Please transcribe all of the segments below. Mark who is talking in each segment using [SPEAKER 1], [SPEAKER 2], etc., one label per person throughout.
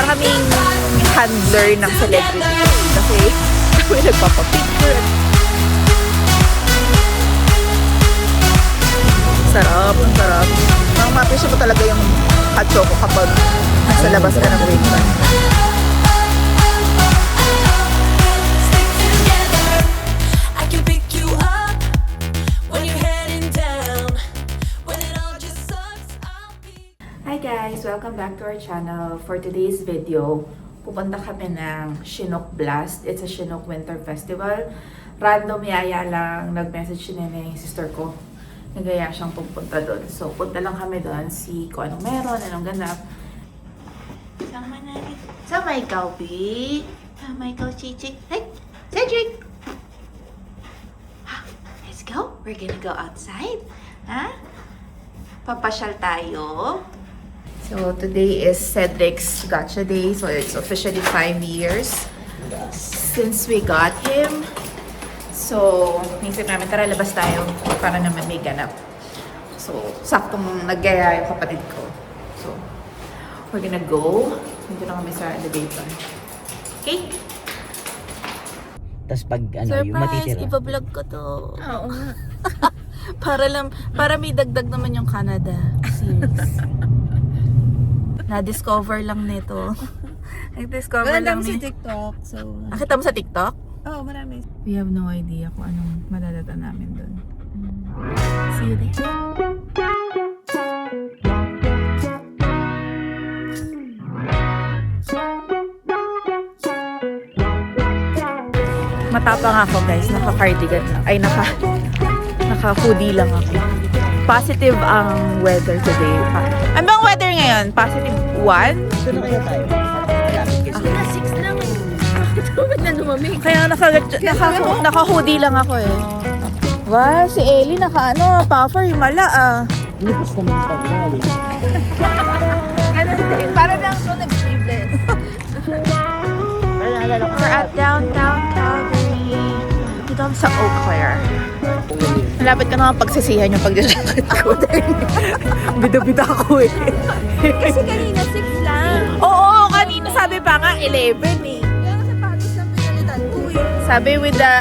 [SPEAKER 1] kaming handler ng celebrity kasi kami nagpapapicture. Sarap, ang sarap. Ang ma-appreciate ko talaga yung hot choco kapag nasa labas ka ng waitress. Hi guys! Welcome back to our channel. For today's video, pupunta kami ng Chinook Blast. It's a Chinook Winter Festival. Random yaya lang, nag-message si Nene, yung sister ko. Nagaya siyang pupunta doon. So, punta lang kami doon, see kung anong meron, anong ganap. Sama natin. Sama ikaw, B. Sama ikaw, Chichik. Hey, Cedric! Let's go. We're gonna go outside. Ha? Papasyal tayo. So, today is Cedric's Gotcha Day. So, it's officially 5 years since we got him. So, naisip namin, tara, labas tayo para naman may ganap. So, saktong naggaya yung kapatid ko. So, we're gonna go. Dito na kami sa elevator. Okay?
[SPEAKER 2] Tapos pag ano,
[SPEAKER 1] Surprise!
[SPEAKER 2] yung matitira.
[SPEAKER 1] Ipa-vlog ko to. Oo nga. para may dagdag naman yung Canada series. Na-discover lang nito. Nag-discover lang
[SPEAKER 3] sa
[SPEAKER 1] ni...
[SPEAKER 3] TikTok. So,
[SPEAKER 1] Nakita mo sa TikTok?
[SPEAKER 3] oh, marami.
[SPEAKER 1] We have no idea kung anong madadata namin doon. See you there. Matapang ako guys, naka-cardigan lang. Ay, naka-hoodie lang ako. Positive ang weather today. Ano bang weather ngayon? Positive 1?
[SPEAKER 2] Ito na kaya tayo. Malapit kasi.
[SPEAKER 3] Na 6 lang eh. Bakit na lumamig?
[SPEAKER 1] Kaya naka-hoodie lang ako eh. Wow, si Ellie puffer yung mala ah.
[SPEAKER 2] Lipos naman sa pag-rally.
[SPEAKER 3] Para lang ito nag-sleeveless.
[SPEAKER 1] We're at downtown Calgary. Dito kami sa Eau Claire. Malapit ka naman pagsisihan yung pagjajakit ko. Bida-bida ako eh.
[SPEAKER 3] Kasi kanina 6 lang.
[SPEAKER 1] Oo, kanina sabi pa nga 11 eh.
[SPEAKER 3] Kaya nga sapatos lang pinalitan ko eh.
[SPEAKER 1] Sabi with the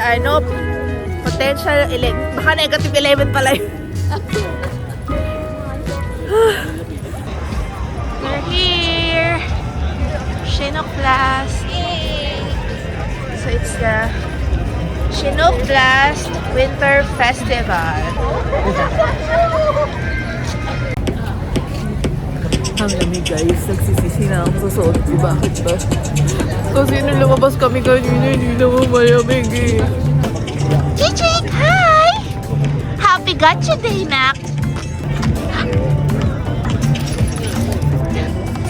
[SPEAKER 1] potential 11. Baka negative 11 pala yun. We're here. Chinook Blast. So it's the Chinook Blast Winter Festival. Ang lamig guys, nagsisisi na ang susuot ko. Bakit ba? Kasi nung lumabas kami kanina, hindi naman malamig eh. Chichik! Hi! Happy Gotcha Day, Nak!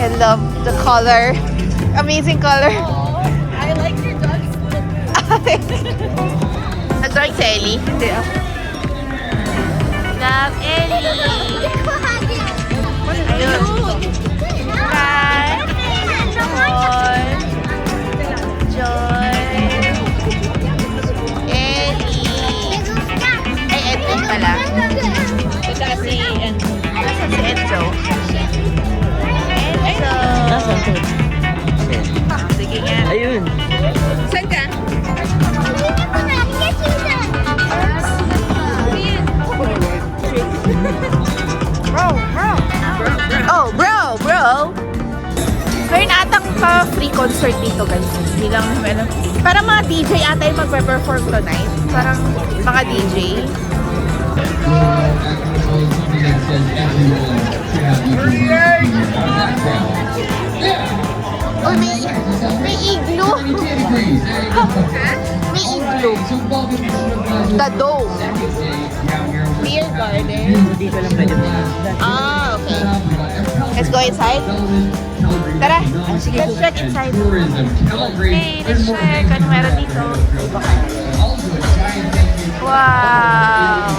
[SPEAKER 1] I love the color. Amazing color.
[SPEAKER 3] I like your dog's foot.
[SPEAKER 1] Nag-drawing si Ellie? Hindi ako. Love Ellie! Ayun. Hi! Joy! Joy! Ellie! Ay, Edwin pala. Nasaan si Enzo? Enzo?
[SPEAKER 2] Nasaan to?
[SPEAKER 1] Sige nga.
[SPEAKER 2] Ayun.
[SPEAKER 3] Saan ka?
[SPEAKER 1] Oh, bro! Mayroon atang free concert dito guys. Hindi lang naman. Parang mga DJ ata yung magpe-perform tonight. Parang mga DJ. Oh, may igloo. May igloo. The Dome. Beer garden.
[SPEAKER 2] Hindi ko lang pwede mo.
[SPEAKER 1] Ah, okay. Let's go inside. Tara, let's check inside. Hey, let's check. Ano meron dito? Wow!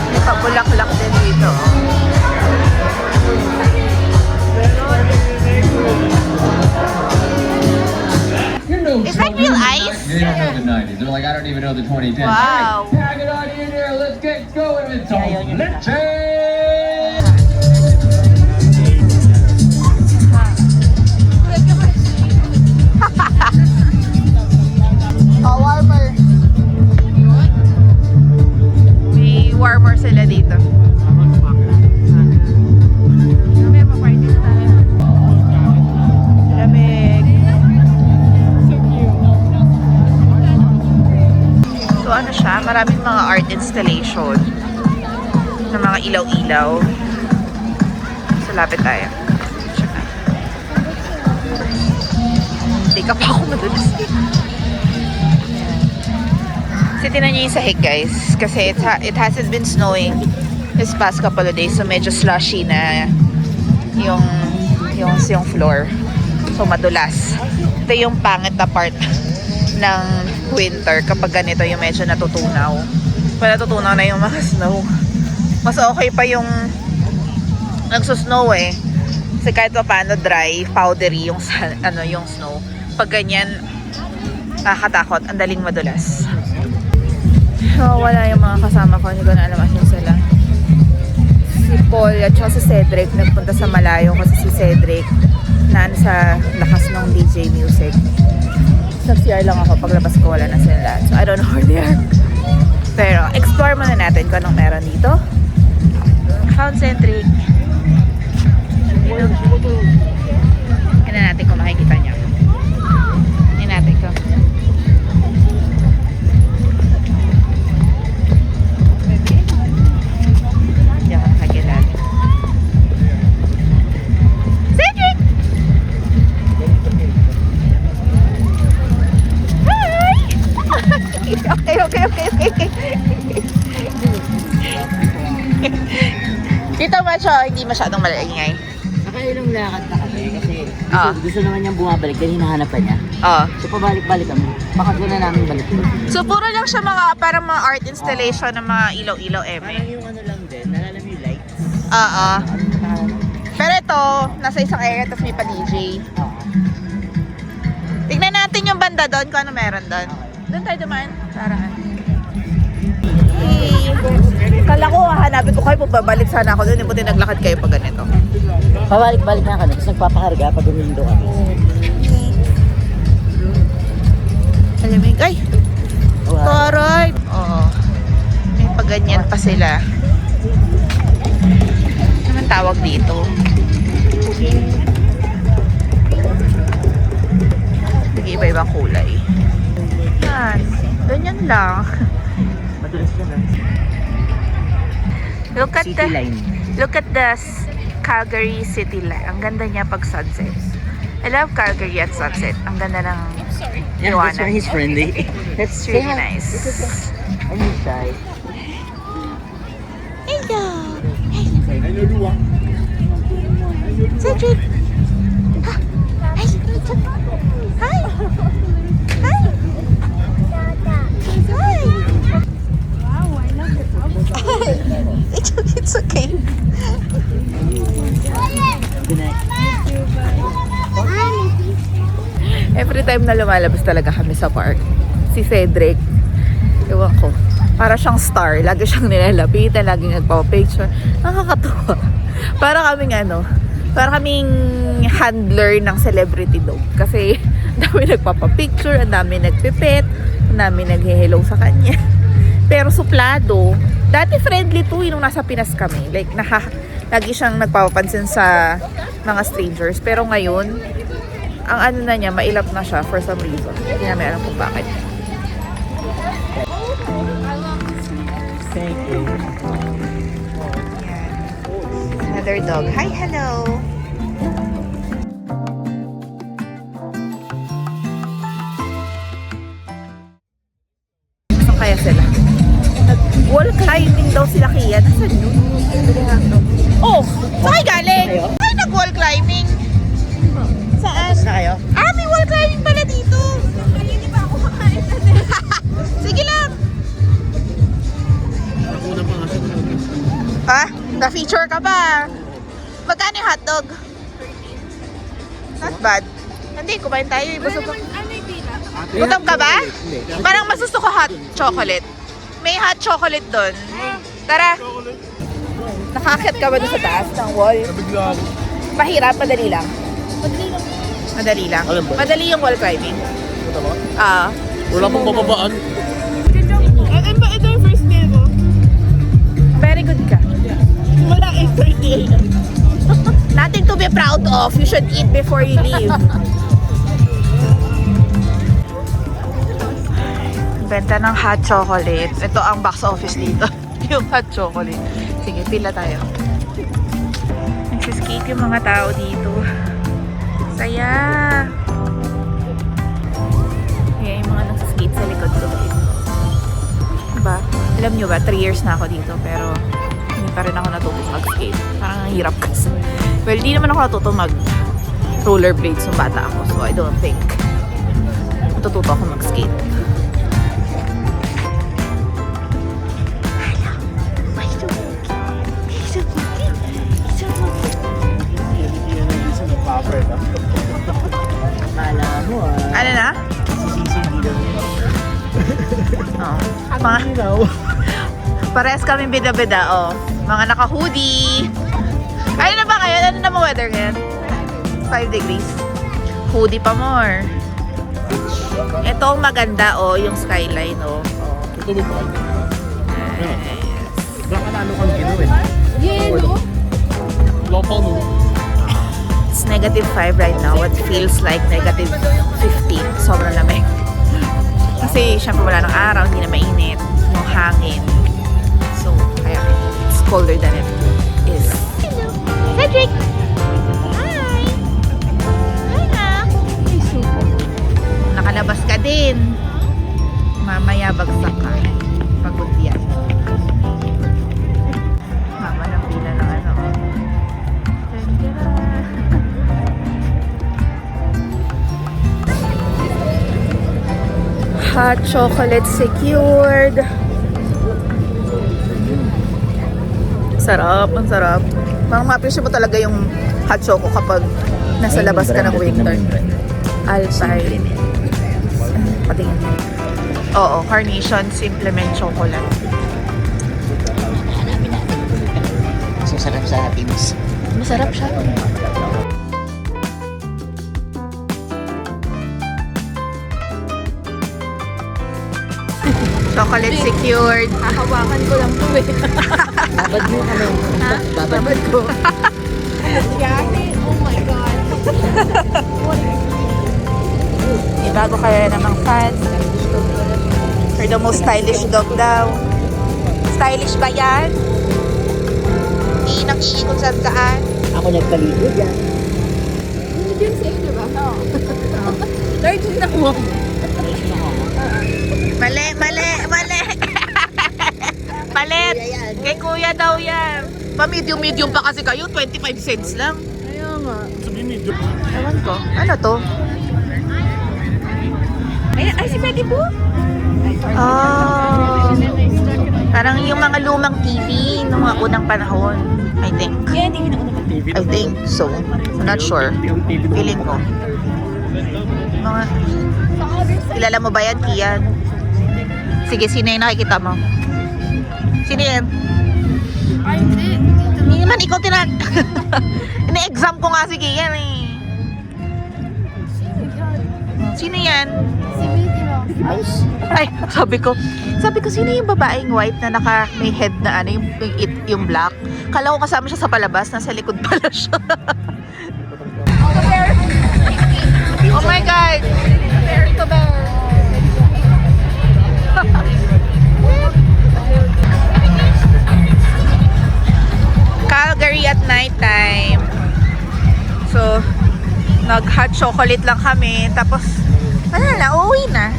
[SPEAKER 1] May pabulaklak din dito.
[SPEAKER 4] don't even know the 2010s.
[SPEAKER 1] Wow.
[SPEAKER 4] All right, tag it on in there. Let's get going with some legend.
[SPEAKER 1] May warmer sila dito. May pa-party na tayo. Lamig. So ano siya, maraming mga art installation ng mga ilaw-ilaw. So lapit tayo. Hindi ka pa ako madulas eh. Kasi tinan niyo yung sahig guys. Kasi it hasn't been snowing this past couple of days. So medyo slushy na yung floor. So madulas. Ito yung pangit na part ng winter kapag ganito yung medyo natutunaw. Pag natutunaw na yung mga snow. Mas okay pa yung nagsusnow eh. Kasi kahit pa paano dry, powdery yung yung snow. Pag ganyan, nakakatakot. Ang daling madulas. So, wala yung mga kasama ko. Hindi ko na alam asin sila. Si Paul at saka si Cedric nagpunta sa malayo kasi si Cedric naan sa lakas ng DJ music. Nag-CR lang ako. Paglabas ko, wala na sila. So, I don't know where they are. Pero, explore muna natin kung anong meron dito. Found Cedric. Tignan natin kung makikita niya. Tignan natin ko. Diyan ka nakagilala. Cedric! Hi! Okay. Dito macho, hindi masyadong malingay.
[SPEAKER 2] Nakailong lakad na kami kasi
[SPEAKER 1] Ah.
[SPEAKER 2] gusto naman niyang bumabalik dahil hinahanap pa niya.
[SPEAKER 1] Oo.
[SPEAKER 2] So pabalik-balik kami. Bakit na namin balik?
[SPEAKER 1] So, puro lang siya parang mga art installation ng mga ilaw-ilaw
[SPEAKER 2] Parang yung ano lang din, nalala mo yung lights.
[SPEAKER 1] Oo. Pero ito, nasa isang area tapos may pa-DJ. Tignan natin yung banda doon kung ano meron doon. Doon tayo dumaan. Paraan. Hey. Kala ko, hanapin ko kayo, babalik sana ako doon. Buti naglakad kayo pag ganito.
[SPEAKER 2] Pabalik-balik na kami, tapos nagpapakarga pag umindo kami.
[SPEAKER 1] Alamig. Ay!
[SPEAKER 2] Wow.
[SPEAKER 1] Taray! Oo. May paganyan pa sila. Anong tawag dito? Iba-ibang kulay. Yan. Ganyan lang.
[SPEAKER 2] Madulas na lang.
[SPEAKER 1] Look at
[SPEAKER 2] City line.
[SPEAKER 1] Look at the Calgary City line. Ang ganda niya pag sunset. I love Calgary at sunset. Ang ganda ng
[SPEAKER 2] Yeah, that's why
[SPEAKER 1] liwanag.
[SPEAKER 2] he's friendly.
[SPEAKER 1] It's really nice.
[SPEAKER 2] And he's shy.
[SPEAKER 1] Hello! Cedric! Hi! Hi! Hi! Hi!
[SPEAKER 3] Wow, I love this outfit.
[SPEAKER 1] It's okay.
[SPEAKER 2] Good night.
[SPEAKER 1] Every time na lumalabas talaga kami sa park, si Cedric, ewan ko, para siyang star. Lagi siyang nilalapitan, laging nagpapapicture. Nakakatuwa. Para kaming handler ng celebrity dog. Kasi ang dami nagpapapicture, ang dami nagpipet, ang dami naghe-hello sa kanya. Pero suplado, dati friendly to nung nasa Pinas kami. Like, lagi siyang nagpapapansin sa mga strangers. Pero ngayon, ang ano na niya, mailap na siya for some reason. Hindi namin alam kung bakit.
[SPEAKER 2] Thank you.
[SPEAKER 1] Yan. Another dog. Hi, hello! Saan kaya sila? Wall climbing daw sila Kian. Nasaan yun? Oh! Saan kayo galing? Ay, nag-wall climbing! Saan?
[SPEAKER 2] Tapos na kayo?
[SPEAKER 1] Ah, may wall climbing pala dito!
[SPEAKER 3] Hindi ba ako kakain na
[SPEAKER 1] Sige lang! Ha? Na-feature ka pa. Magkano yung hotdog? Not bad. Hindi, kumain tayo. Busog ako.
[SPEAKER 3] Ano yung pila?
[SPEAKER 1] Gutom ka ba? Parang masusto ko hot chocolate. May hot chocolate doon. Tara. Nakakit ka ba doon sa taas ng wall? Mahirap, madali lang. Madali lang. Madali yung wall climbing. Ah.
[SPEAKER 5] Wala pong bababaan.
[SPEAKER 3] Ito yung first meal ko.
[SPEAKER 1] Very good ka.
[SPEAKER 3] Wala 8:30 a.m.
[SPEAKER 1] Nothing to be proud of. You should eat before you leave. Benta ng hot chocolate. Ito ang box office dito. Yung hot chocolate. Sige, pila tayo. Nagsisskate yung mga tao dito. Saya! Kaya yung mga nagsiskate sa likod ko guys. Diba? Alam nyo ba, 3 years na ako dito pero hindi pa rin ako natutong mag-skate. Parang ang hirap kasi. Well, hindi naman ako natutong mag-rollerblades nung bata ako. So, I don't think matututo ako mag-skate.
[SPEAKER 2] Kala mo
[SPEAKER 1] Ano na?
[SPEAKER 2] sisisindi lang.
[SPEAKER 1] Oo. Parehas kami bida-bida, oh. Mga naka-hoodie. Ano na ba ngayon? Ano na weather ngayon? 5 degrees. Hoodie pa more. Ito ang maganda, oh. Yung skyline, oh.
[SPEAKER 5] Tutulog ka.
[SPEAKER 1] Yes.
[SPEAKER 5] Baka na ano kang gino eh.
[SPEAKER 3] Yelo?
[SPEAKER 5] Lopang no.
[SPEAKER 1] It's -5 right now. It feels like -50. Sobrang lamig. Kasi syempre wala ng araw, hindi na mainit. Yung hangin. So, kaya it's colder than it is. Cedric! Hi! Hi na! Nakalabas ka din. Mamaya bagsak ka. Pagod yan. Mama ng pila ng ano. Hot chocolate secured. Sarap, ang sarap. Parang ma-appreciate mo talaga yung hot choco kapag nasa labas ka ng winter. Alpine. Patingin. Oo, Carnation Simplement Chocolate.
[SPEAKER 2] So, sarap sa Teams.
[SPEAKER 1] Masarap siya. Chocolate secured.
[SPEAKER 3] Hahawakan ko lang to eh.
[SPEAKER 2] Babad mo kami.
[SPEAKER 1] Ha?
[SPEAKER 2] Babad ko.
[SPEAKER 3] Yummy. Oh my God.
[SPEAKER 1] May bago kaya namang fans. For the most stylish dog daw. Stylish ba yan? Iinang-iin kung saan saan.
[SPEAKER 2] Ako nagkaligo dyan.
[SPEAKER 3] Medium safe, diba? Oo. Large din ako.
[SPEAKER 1] Mali, mali, mali. Palit. Kay kuya daw yan. Pa-medium-medium pa kasi kayo. 25 cents lang.
[SPEAKER 3] Ayaw nga.
[SPEAKER 5] Sabi medyo.
[SPEAKER 1] Ewan ko. Ano to?
[SPEAKER 3] Ay, si Betty Boo?
[SPEAKER 1] Oh. Parang yung mga lumang TV ng mga unang panahon. I think.
[SPEAKER 3] Yeah, hindi na ako
[SPEAKER 5] TV
[SPEAKER 1] I think so. I'm not sure. Feeling ko. Mga... Kilala mo ba yan, Kian? Sige, sino yung nakikita mo? Sino yan?
[SPEAKER 3] Ay, hindi.
[SPEAKER 1] Hindi naman ikaw Ini-exam ko nga si Kian eh. Sino yan?
[SPEAKER 3] Si Betty Ross.
[SPEAKER 5] House.
[SPEAKER 1] Ay, sabi ko, sino yung babaeng white na naka may head na ano, yung black? Kala ko kasama siya sa palabas, nasa likod pala siya. Oh my God! Bear to bear. Calgary at night time. So, nag-hot chocolate lang kami. Tapos, ano na, uuwi na.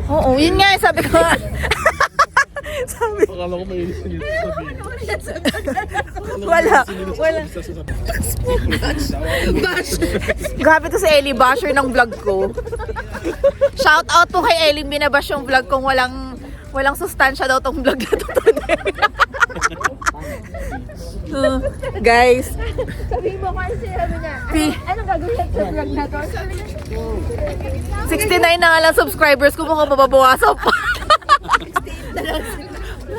[SPEAKER 1] Oo, yun nga, sabi ko. Sabi,
[SPEAKER 5] Akala ko may sabihin.
[SPEAKER 1] wala. Grabe to si Ellie, basher ng vlog ko. Shout out po kay Ellie, binabash yung vlog kong walang sustansya daw tong vlog na to today. Guys,
[SPEAKER 3] Sabihin mo kasi, sabi niya, anong gagawin sa vlog na to? Sabi niya,
[SPEAKER 1] 69 na nga lang subscribers ko, mukhang mababawasan pa.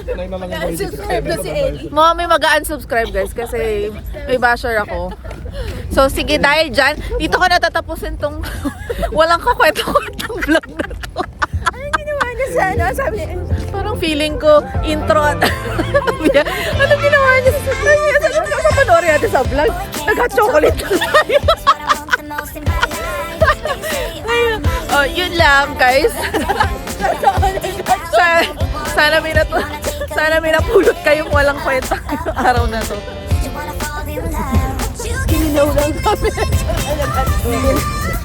[SPEAKER 5] Tunay na lang yung mga subscriber
[SPEAKER 3] si Ellie.
[SPEAKER 1] Mga may mag-unsubscribe guys kasi may basher ako. So sige, dahil dyan, dito ko natatapusin tong walang kakwento-kwentong vlog na to.
[SPEAKER 3] Anong ginawa niya sa ano? Sabi niya,
[SPEAKER 1] Parang feeling ko, intro at anong ginawa niya? Anong kapapanoorin natin sa vlog? Nagka-chocolate na tayo. Oh, yun lang guys. Sana may napulot kayong walang kwenta yung araw na to.
[SPEAKER 3] ginaw lang kami.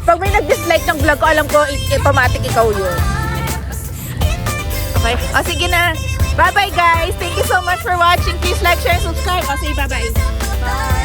[SPEAKER 1] Pag may nag-dislike ng vlog ko, alam ko automatic ikaw yun. Okay? O sige na. Bye-bye guys. Thank you so much for watching. Please like, share, and subscribe. O sige, bye-bye.
[SPEAKER 3] Bye!